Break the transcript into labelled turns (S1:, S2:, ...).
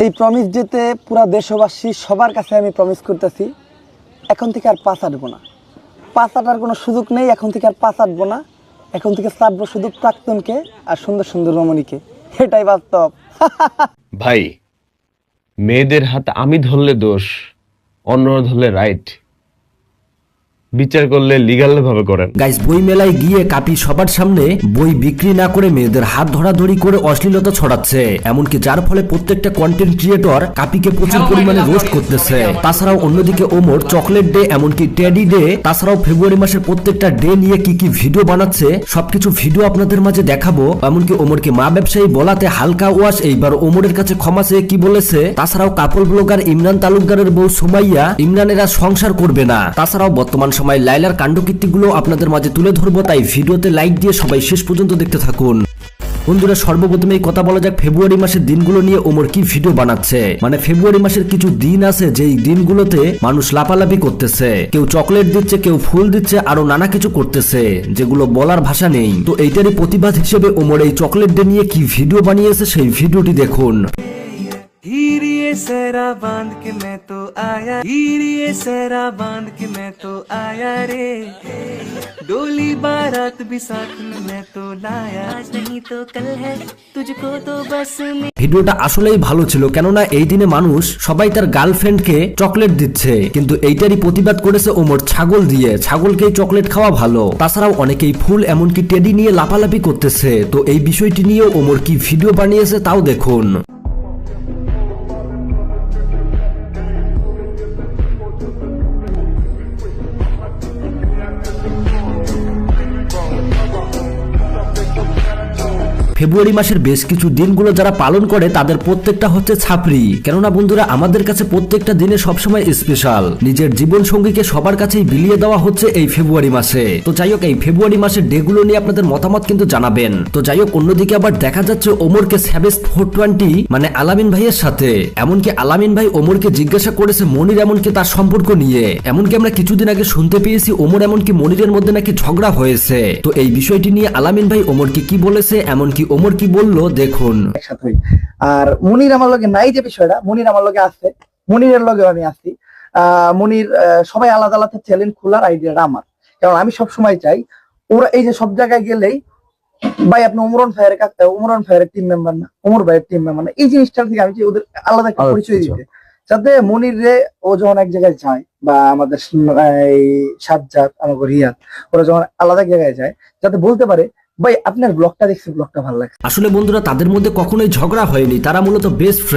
S1: এই প্রমিস ডেতে পুরা দেশবাসী সবার কাছে আমি প্রমিস করতেছি, এখন থেকে আর পাস আটবো না। পাস আটার কোনো সুযোগ নেই, এখন থেকে আর পাস আটবো না। এখন থেকে চাটবো শুধু প্রাক্তনকে আর সুন্দর সুন্দর রমণীকে, এটাই বাস্তব।
S2: ভাই, মেয়েদের হাত আমি ধরলে দোষ, অন্যরা ধরলে রাইট। বিচার করলে লিগ্যাল ভাবে করেন।
S3: গাইস, বই মেলায় গিয়ে কাপি সবার সামনে বই বিক্রি না করে মেয়েদের হাত ধরাধরি করে অশ্লীলতা ছড়াচ্ছে, এমনকি যার ফলে প্রত্যেকটা কন্টেন্ট ক্রিয়েটর কাপিকে প্রচুর পরিমাণে রোস্ট করতেছে। তাছাড়াও অন্যদিকে ওমর চকলেট ডে, এমনকি টেডি ডে, তাছাড়াও ফেব্রুয়ারি মাসের প্রত্যেকটা ডে নিয়ে কি কি ভিডিও বানাচ্ছে সবকিছু ভিডিও আপনাদের মাঝে দেখাবো। এমনকি ওমরকে মা ব্যবসায়ী বলাতে হালকা ওয়াশ এইবার ওমরের কাছে ক্ষমা চেয়ে কি বলেছে। তাছাড়াও কাপল ব্লগার ইমরান তালুকদারের বউ সুমাইয়া ইমরানেরা সংসার করবে না। তাছাড়াও বর্তমান সময় লাইলার কাণ্ডকীর্তিগুলো আপনাদের মাঝে তুলে ধরবো, তাই ভিডিওতে লাইক দিয়ে সবাই শেষ পর্যন্ত দেখতে থাকুন। বন্ধুরা, সর্বপ্রথমে কথা বলা যাক ফেব্রুয়ারি মাসের দিনগুলো নিয়ে ওমর কি ভিডিও বানাচ্ছে। মানে ফেব্রুয়ারি মাসের কিছু দিন আছে যেই দিনগুলোতে মানুষ লাফালাফি করতেছে, কেউ চকলেট দিচ্ছে, কেউ ফুল দিচ্ছে, আরো নানা কিছু করতেছে যেগুলো বলার ভাষা নেই। তো এইটারই প্রতিবাদ হিসেবে ওমর এই চকলেট ডে নিয়ে কি ভিডিও বানিয়েছে সেই ভিডিওটি দেখুন।
S4: हीरिए सेरा बांध के मैं तो आया, हीरिए सेरा बांध के मैं तो आया रे, डोली बारात भी साथ में मैं तो लाया, आज नहीं तो कल है तुझको तो बस में।
S3: ভিডিওটা আসলেই ভালো ছিল, কেননা এই দিনে মানুষ সবাই তার গার্লফ্রেন্ডকে চকলেট দিচ্ছে, কিন্তু এইটারই প্রতিবাদ করেছে ওমর ছাগল দিয়ে। ছাগলকেই চকলেট খাওয়া ভালো। তাছাড়াও অনেকেই ফুল এমনকি টেডি নিয়ে লাফালাফি করতেছে। তো এই বিষয়টি নিয়েও ওমর কি ভিডিও বানিয়েছে তাও দেখুন। ফেব্রুয়ারি মাসের বেশ কিছু দিনগুলো যারা পালন করে তাদের প্রত্যেকটা হচ্ছে ছাপরি। কেননা বন্ধুরা, আমাদের কাছে প্রত্যেকটা দিনে সবসময় স্পেশাল। নিজের জীবন সঙ্গীকে সবার কাছেই বিলিয়ে দেওয়া হচ্ছে এই ফেব্রুয়ারি মাসে। তো যাই হোক, এই ফেব্রুয়ারি মাসের ডেগুলো নিয়ে আপনাদের মতামত কিন্তু জানাবেন। তো যাই হোক, অন্যদিকে আবার দেখা যাচ্ছে ওমরকে স্যাভেজ 420 মানে আলামিন ভাইয়ের সাথে, এমনকি আলামিন ভাই ওমরকে জিজ্ঞাসা করেছে মনির এমনকি তার সম্পর্ক নিয়ে। এমনকি আমরা কিছুদিন আগে শুনতে পেয়েছি ওমর এমনকি মনিরের মধ্যে নাকি ঝগড়া হয়েছে। তো এই বিষয়টি নিয়ে আলামিন ভাই ওমরকে কি বলেছে, এমনকি ওমর কি বললো দেখুন।
S1: আর মনির আমার লগে নাই, যে বিষয়টা মনির আমার লগে আছে, মনিরের লগে আমি আছি। মনির সবাই আলাদা আলাদা চ্যালেঞ্জ খোলার আইডিয়াটা আমার, কারণ আমি সব সময় চাই ওরা এই যে সব জায়গায় গেলেই ভাই আপনি ওমরন ফায়ারের টিম মেম্বার না, ওমর ভাইয়ের টিম মেম্বার না, এই জিনিসটা থেকে আমি চাই ওদের আলাদা একটা পরিচয় দিতে, যাতে মনির রে ও যখন এক জায়গায় যায় বা আমাদের এই সাজ্জাদ আমাকে রিয়াদ ওরা যখন আলাদা জায়গায় যায়, যাতে বলতে পারে ভাই আপনার ব্লগটা দেখছি, ব্লগটা ভালো লাগে।
S3: আসলে বন্ধুরা, তাদের মধ্যে কখনোই ঝগড়া হয়নি, তারা মূলত বেস্ট ফ্রেন্ড।